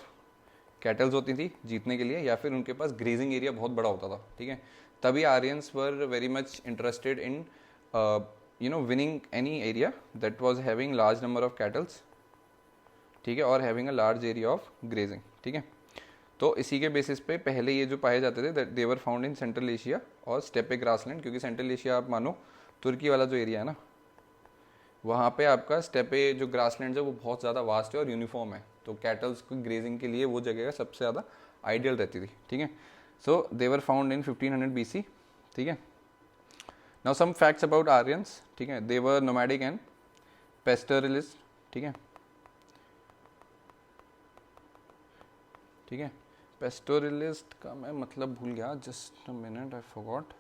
कैटल्स होती थी जीतने के लिए या फिर उनके पास ग्रेजिंग एरिया बहुत बड़ा होता था. ठीक है, तभी Aryans were very much interested in winning any area that was having large number of kettles. ठीक है, और having a large area of grazing. ठीक है, तो इसी के बेसिस पे पहले ये जो पाए जाते थे that they were found in central Asia और स्टेपे ग्रासलैंड, क्योंकि सेंट्रल एशिया आप मानो तुर्की वाला जो एरिया है ना वहाँ पे आपका स्टेपे जो ग्रासलैंड है वो बहुत ज़्यादा वास्ट है और यूनिफॉर्म है, तो कैटल्स को ग्रेजिंग के लिए वो जगह सबसे ज़्यादा आइडियल रहती थी. ठीक है, so they were found in 1500 BC. ठीक है, now some facts about Aryans. ठीक है, they were nomadic and pastoralist. ठीक है, ठीक है, pastoralist का मैं मतलब भूल गया, just a minute, I forgot.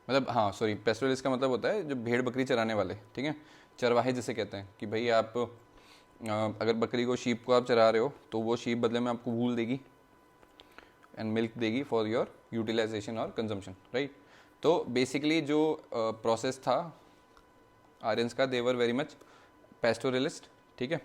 मतलब हाँ सॉरी, पेस्टोरलिस्ट का मतलब होता है जो भेड़ बकरी चराने वाले, ठीक है, चरवाहे जिसे कहते हैं कि भाई आप अगर बकरी को, शीप को आप चरा रहे हो तो वो शीप बदले में आपको वूल देगी एंड मिल्क देगी फॉर योर यूटिलाइजेशन और कंजम्पशन, राइट। तो बेसिकली जो प्रोसेस था आर्यंस का, देवर वेरी मच पेस्टोरलिस्ट, ठीक है।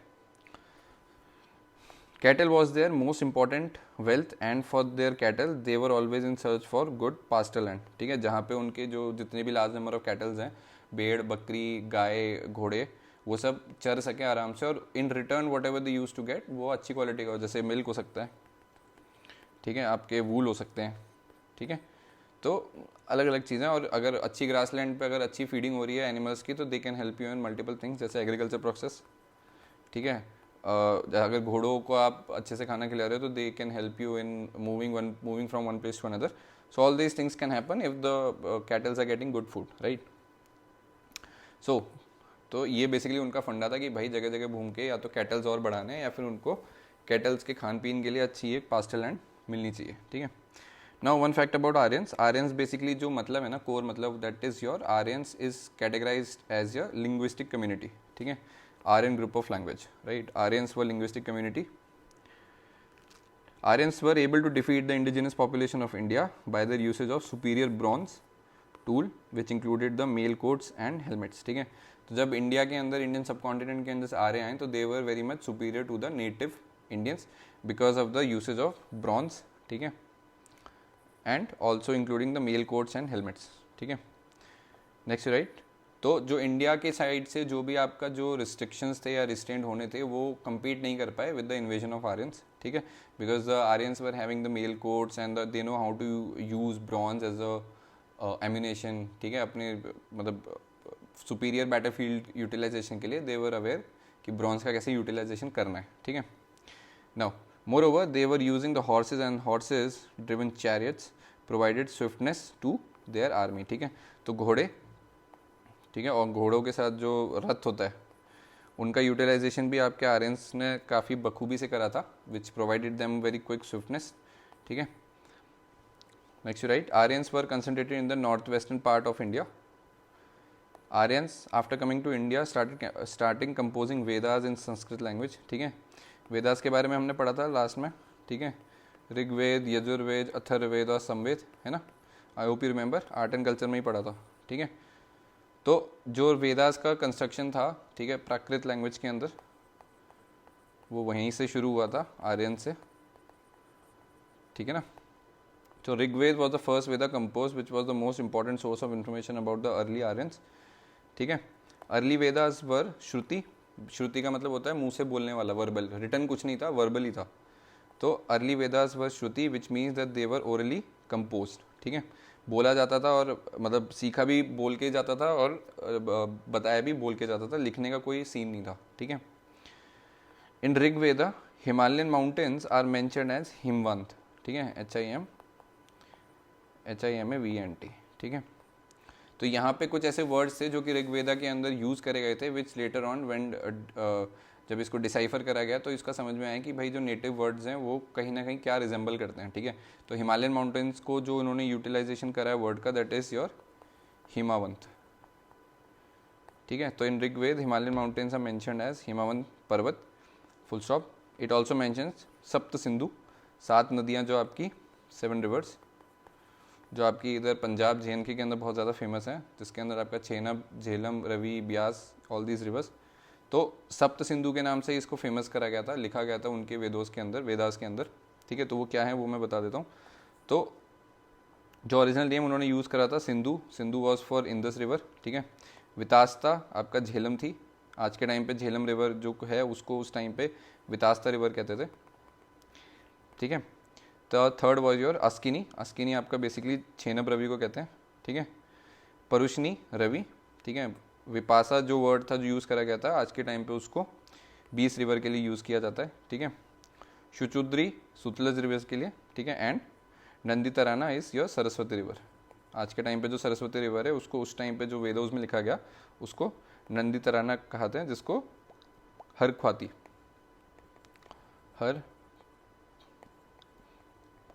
Cattle was their most important wealth and for their cattle they were always in search for good pasture land, ठीक है, जहाँ पे उनके जो जितने भी लार्ज नंबर ऑफ कैटल्स हैं, भेड़ बकरी गाय घोड़े, वो सब चर सके आराम से, और in return whatever they use to get वो अच्छी क्वालिटी का हो, जैसे मिल्क हो सकता है, ठीक है, आपके वूल हो सकते हैं, ठीक है। तो अलग अलग चीज़ें, और अगर अच्छी ग्रास लैंड पर अगर अच्छी फीडिंग हो रही है एनिमल्स की तो they can help you in multiple things, जैसे एग्रीकल्चर प्रोसेस, ठीक है। अगर घोड़ों को आप अच्छे से खाना खिला रहे हो तो they can help you in moving from one place to another, so all these things can happen if the cattles are getting good food, right. So तो ये बेसिकली उनका फंडा था कि भाई जगह जगह घूम के या तो कैटल्स और बढ़ाने या फिर उनको कैटल्स के खान पीन के लिए अच्छी एक पास्टर लैंड मिलनी चाहिए, ठीक है। Now one fact about Aryans, Aryans basically जो मतलब है ना, कोर मतलब, that is your Aryans is categorised as your linguistic community, ठीक है, Aryan group of language, right? Aryans were linguistic community. Aryans were able to defeat the indigenous population of India by their usage of superior bronze tool, which included the mail coats and helmets, ठीक है। तो जब इंडिया के अंदर, इंडियन सब कॉन्टिनेंट के अंदर से आर्य आए तो they were very much superior to the native Indians because of the usage of bronze, ठीक है, and also including the mail coats and helmets, ठीक है। नेक्स्ट राइट, तो जो इंडिया के साइड से जो भी आपका जो रिस्ट्रिक्शंस थे या रिस्ट्रेंट होने थे वो compete नहीं कर पाए with the invasion of Aryans, ठीक है, because the Aryans were having the mail coats and they know how to use bronze as a ammunition, ठीक है, अपने मतलब सुपीरियर बैटलफील्ड यूटिलाइजेशन के लिए दे वर अवेयर कि ब्रॉन्ज का कैसे यूटिलाइजेशन करना है, ठीक है। Now moreover they were using the horses and horses driven chariots provided swiftness to their army, ठीक है। तो घोड़े, ठीक है, और घोड़ों के साथ जो रथ होता है उनका यूटिलाइजेशन भी आपके आर्यंस ने काफ़ी बखूबी से करा था, which provided them very quick swiftness, ठीक है। Next right, Aryans were concentrated in the north western part of India. Aryans after coming to India starting composing Vedas in Sanskrit language, ठीक है। वेदास के बारे में हमने पढ़ा था लास्ट में, ठीक है, ऋग्वेद, यजुर्वेद, अथर्ववेद और समवेद, है ना, I hope you remember, art and culture में ही पढ़ा था, ठीक है। तो जो वेदास का कंस्ट्रक्शन था, ठीक है, प्राकृत लैंग्वेज के अंदर, वो वहीं से शुरू हुआ था आर्यन से, ठीक है ना। तो Rigveda was the first Veda compose which was the most important source of information about the early Aryans, ठीक है। अर्ली वेदास वर श्रुति, श्रुति का मतलब होता है मुंह से बोलने वाला, वर्बल, रिटर्न कुछ नहीं था, वर्बल ही था। तो early Vedas were Shruti which means that they were orally composed, ठीक है, बोला जाता था और मतलब सीखा भी बोल के जाता था और बताया भी बोल के जाता था, लिखने का कोई सीन नहीं था, ठीक है। In Rigveda Himalayan mountains are mentioned as Himavant, ठीक है, HIMAVNT, ठीक है। तो यहाँ पे कुछ ऐसे वर्ड्स थे जो कि ऋग्वेदा के अंदर यूज़ करे गए थे, विच लेटर ऑन व्हेन जब इसको डिसाइफर करा गया तो इसका समझ में आया कि भाई जो नेटिव वर्ड्स हैं वो कहीं ना कहीं क्या रिजेंबल करते हैं, ठीक है। तो हिमालयन माउंटेन्स को जो उन्होंने यूटिलाइजेशन करा है वर्ड का, दैट इज़ योर हिमावंत, ठीक है। तो in Rigveda Himalayan mountains are mentioned as Himavant parvat, full stop. It also mentions Sapta Sindhu, 7 नदियाँ जो आपकी 7 रिवर्स, जो आपकी इधर पंजाब JNK के अंदर बहुत ज़्यादा फेमस है, जिसके अंदर आपका Chenab, Jhelum, Ravi, Beas, all these rivers. तो सप्त सिंधु के नाम से इसको फेमस करा गया था, लिखा गया था उनके वेदोस के अंदर, वेदास के अंदर, ठीक है। तो वो क्या है वो मैं बता देता हूँ। तो जो ओरिजिनल नेम उन्होंने यूज़ करा था Sindhu, Sindhu was for Indus river, ठीक है। वितास्ता आपका झेलम थी, आज के टाइम पे झेलम रिवर जो है उसको उस टाइम पे वितास्ता रिवर कहते थे, ठीक है। तो third was your Askini, Askini आपका बेसिकली छेनब रवि को कहते हैं, ठीक है। परुशनी रवि, ठीक है। विपासा जो वर्ड था जो यूज़ करा गया था आज के टाइम पे उसको 20 रिवर के लिए यूज़ किया जाता है, ठीक है। शुचुद्री सुतलज रिवर्स के लिए, ठीक है। And Nandi Tarana is your Saraswati river, आज के टाइम पे जो सरस्वती रिवर है उसको उस टाइम पे जो वेदोस में लिखा गया उसको नंदी तराना कहते हैं, जिसको हर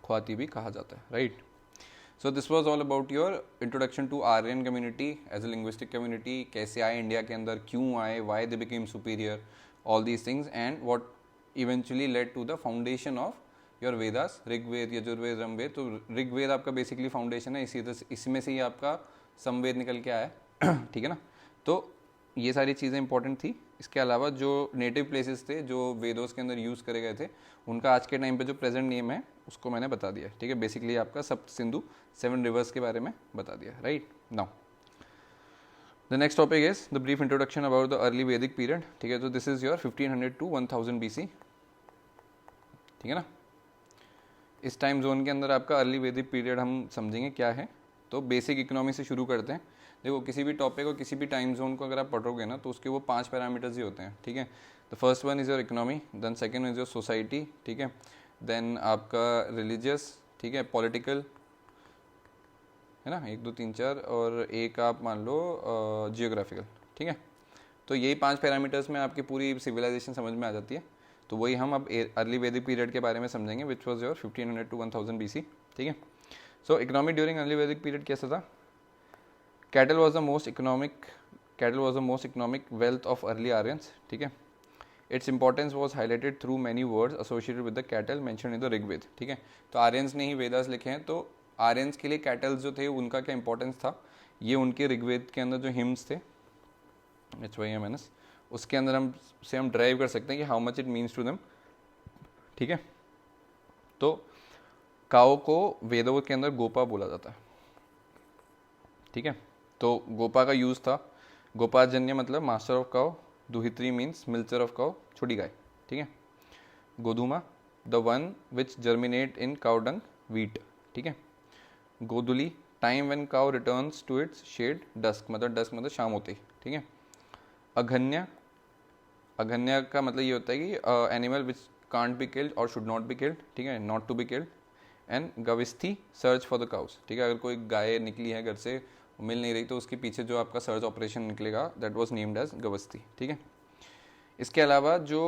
ख्वाती भी कहा जाता है, right. So this was all about your introduction to Aryan community as a linguistic community, कैसे आए इंडिया के अंदर, क्यों आए, why they became superior, all these things, and what eventually led to the foundation of your Vedas, Rigveda, Yajurveda, रमवेद. तो ऋग्वेद आपका बेसिकली फाउंडेशन है, इसमें से ही आपका समवेद निकल के आया है. ठीक है ना. तो ये सारी चीज़ें इंपॉर्टेंट थी. इसके अलावा जो नेटिव प्लेसेस थे जो वेदोस के अंदर यूज़ करे गए थे, उनका आज के टाइम पे जो प्रेजेंट नेम है उसको मैंने बता दिया. ठीक है, बेसिकली आपका सप्त सिंधु, 7 रिवर्स के बारे में बता दिया. Right now the next topic is the brief introduction about the early वैदिक पीरियड. ठीक है, तो this is your 1500 to 1000 BC. ठीक है ना. इस टाइम जोन के अंदर आपका अर्ली वैदिक पीरियड हम समझेंगे क्या है. तो बेसिक इकोनॉमी से शुरू करते हैं. देखो, किसी भी टॉपिक और किसी भी टाइम जोन को अगर आप पढ़ोगे ना तो उसके वो 5 पैरामीटर्स ही होते हैं. ठीक है, the first one is your economy, then second is your society. ठीक है, देन आपका रिलीजियस, ठीक है, पॉलिटिकल, है ना, 1 2 3 4, और एक आप मान लो जियोग्राफिकल. ठीक है, तो यही 5 पैरामीटर्स में आपकी पूरी सिविलाइजेशन समझ में आ जाती है. तो वही हम अब अर्ली वैदिक पीरियड के बारे में समझेंगे, which was your 1500 to 1000 BC. ठीक है. सो इकोनॉमी ड्यूरिंग अर्ली वैदिक पीरियड कैसा था. Cattle was the most economic wealth of early Aryans. ठीक है. Its importance was highlighted through many words associated with the cattle mentioned in the Rigved. ठीक है, तो आर्यंस ने ही वेदास लिखे हैं. तो आर्यंस के लिए कैटल्स जो थे उनका क्या इंपॉर्टेंस था, ये उनके ऋग्वेद के अंदर जो हिम्स थे, HYMNS, उसके अंदर हम ड्राइव कर सकते हैं कि how much it means to them. ठीक है, तो काओ को वेदों के अंदर गोपा बोला जाता है. ठीक है, तो गोपा का यूज़ था. गोपाजन्य मतलब master of cow, duhitri means milcher of cow, छोटी गाय. ठीक है, godhuma the one which germinate in cow dung, wheat. ठीक है, godhuli time when cow returns to its shed, dusk मतलब शाम होती. ठीक है, अघन्य का मतलब ये होता है कि animal which can't be killed और शुड नॉट बी किल्ड. ठीक है, not to be killed. And gavishti search for the cows. ठीक है, अगर कोई गाय निकली है घर से, मिल नहीं रही, तो उसके पीछे जो आपका सर्च ऑपरेशन निकलेगा, दैट वाज नेम्ड एज गवस्थी. ठीक है. इसके अलावा जो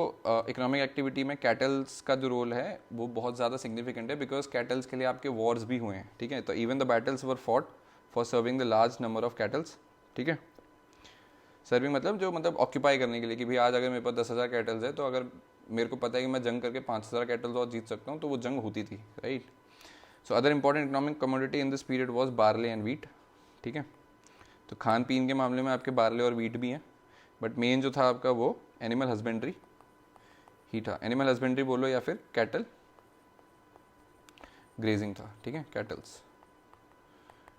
इकोनॉमिक एक्टिविटी में कैटल्स का जो रोल है वो बहुत ज़्यादा सिग्निफिकेंट है, बिकॉज कैटल्स के लिए आपके वॉर्स भी हुए हैं. ठीक है, तो even the battles were fought for serving the large number of kettles. ठीक है, सर्विंग मतलब ऑक्यूपाई करने के लिए, कि भाई आज अगर मेरे पास 10,000 कैटल्स है, तो अगर मेरे को पता है कि मैं जंग करके 5,000 कैटल्स और जीत सकता हूँ, तो वो जंग होती थी. Right. So other important economic commodity in this period was barley and wheat. ठीक है, तो खान पीन के मामले में आपके बार्ले और वीट भी हैं, बट मेन जो था आपका वो एनिमल हस्बेंड्री ही था. एनिमल हस्बेंड्री बोलो या फिर कैटल ग्रेजिंग था. ठीक है, cattles.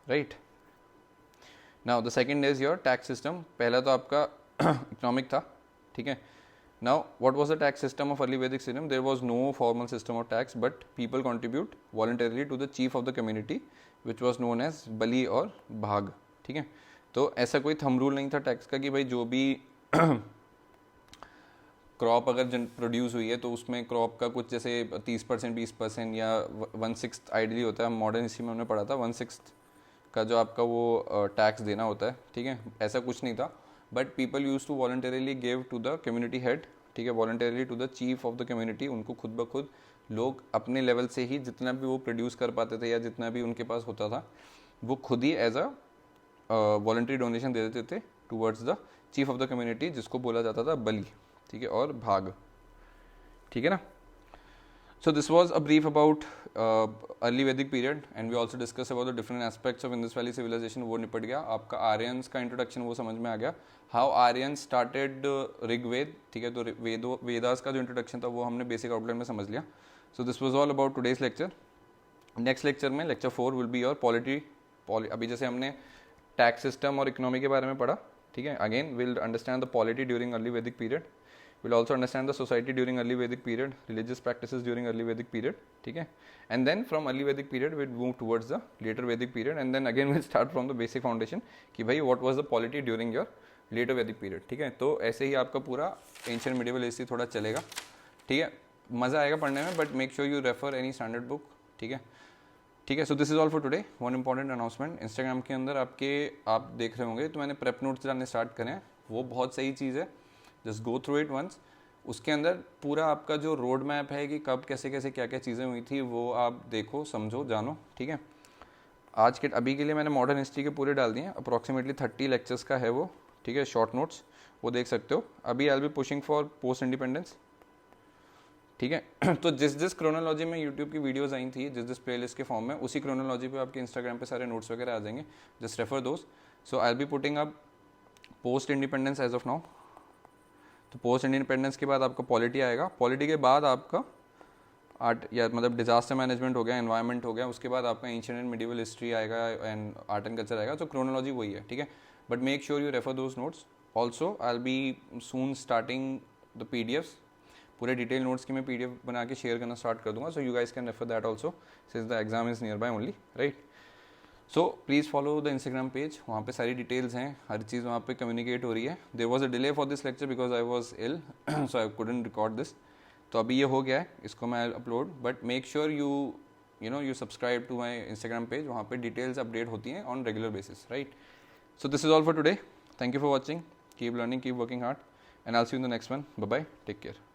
Right. Now the second is your tax system. पहला तो आपका इकोनॉमिक था. ठीक है. Now what was the tax system of early Vedic system. There was no formal system of tax, but people contribute voluntarily to the chief of the community which was known as bali और भाग. ठीक है, तो ऐसा कोई थंब रूल नहीं था टैक्स का कि भाई जो भी क्रॉप अगर प्रोड्यूस हुई है तो उसमें क्रॉप का कुछ जैसे 30% 20% या 1/6 आइडली होता है. मॉडर्न हिस्ट्री में हमने पढ़ा था 1/6 का जो आपका वो टैक्स देना होता है. ठीक है, ऐसा कुछ नहीं था, but people use to voluntarily give to the community head. ठीक है, voluntarily to the chief of the community. उनको खुद ब खुद लोग अपने लेवल से ही जितना भी वो प्रोड्यूस कर पाते थे या जितना भी उनके पास होता था, वो खुद ही एज अ वॉलंटरी डोनेशन दे देते थे towards the chief of the community, जिसको बोला जाता था बली. ठीक है, और भाग. ठीक है ना. So this was a brief about early वैदिक period, and we also discuss about the different aspects of Indus valley civilisation. वो निपट गया. आपका आर्यंस का इंट्रोडक्शन वो समझ में आ गया, हाउ आर्यंस स्टार्टेड ऋग्वेद. ठीक है, तो वेदास का जो इंट्रोडक्शन था वो हमने बेसिक आउटलाइन में समझ लिया. So this was all about today's lecture. Next lecture में lecture 4 will be your polity. अभी जैसे हमने टैक्स सिस्टम और इकोनॉमी के बारे में पढ़ा. ठीक है, again will understand the polity during early वैदिक period. Will also understand the society during early वैदिक period, religious practices during early वैदिक पीरियड. ठीक है, एंड देन फ्रॉम अर्ली वैदिक period will move towards the later Vedic period, and then again will start from the basic foundation कि भाई what was the polity during your later Vedic period. ठीक है, तो ऐसे ही आपका पूरा एंशिएंट मिडिवल हिस्ट्री थोड़ा चलेगा. ठीक है, मज़ा आएगा पढ़ने में, but make sure you refer any standard book. ठीक है. ठीक है, so this is all for today. One important announcement, Instagram के अंदर आप देख रहे होंगे तो मैंने प्रेप नोट्स डालने स्टार्ट करें. वो बहुत सही चीज़ है, just go through it once. उसके अंदर पूरा आपका जो रोड मैप है कि कब कैसे कैसे क्या क्या चीज़ें हुई थी वो आप देखो, समझो, जानो. ठीक है, आज के अभी के लिए मैंने मॉडर्न हिस्ट्री के पूरे डाल दिए हैं, अप्रॉक्सीमेटली 30 लेक्चर्स का है वो, ठीक है, शॉर्ट नोट्स, वो देख सकते हो। अभी आई will B pushing for post independence, ठीक है। तो जिस क्रोनोलॉजी में यूट्यूब की वीडियोस आई थी, जिस प्लेलिस्ट के फॉर्म में, उसी क्रोनोलॉजी पे आपके इंस्टाग्राम पे सारे नोट्स वगैरह आ जाएंगे, just refer those. So I will be putting up post independence as of now. तो पोस्ट इंडिपेंडेंस के बाद आपका पॉलिटी आएगा, पॉलिटी के बाद आपका आर्ट या मतलब डिजास्टर मैनेजमेंट हो गया, एनवायरनमेंट हो गया, उसके बाद आपका एंशिएंट एंड मिडिवल हिस्ट्री आएगा एंड आर्ट एंड कल्चर आएगा। तो क्रोनोलॉजी वही है, ठीक है, but make sure you refer those notes. Also I will B soon starting the PDFs, पूरे डिटेल नोट्स की मैं PDF बना के शेयर करना स्टार्ट कर दूंगा, so you guys can refer that also since the exam is near by only, right. So please follow the Instagram page, वहाँ पे सारी डिटेल्स हैं, हर चीज़ वहाँ पे कम्युनिकेट हो रही है। There was a delay for this lecture because I was ill, so I couldn't record this. तो अभी ये हो गया है, इसको मैं upload, but make sure you subscribe to my Instagram page, वहाँ पे डिटेल्स अपडेट होती हैं on regular basis, right. So this is all for today, thank you for watching, keep learning, keep working hard, and I will see you in the next one. Bye bye, take care.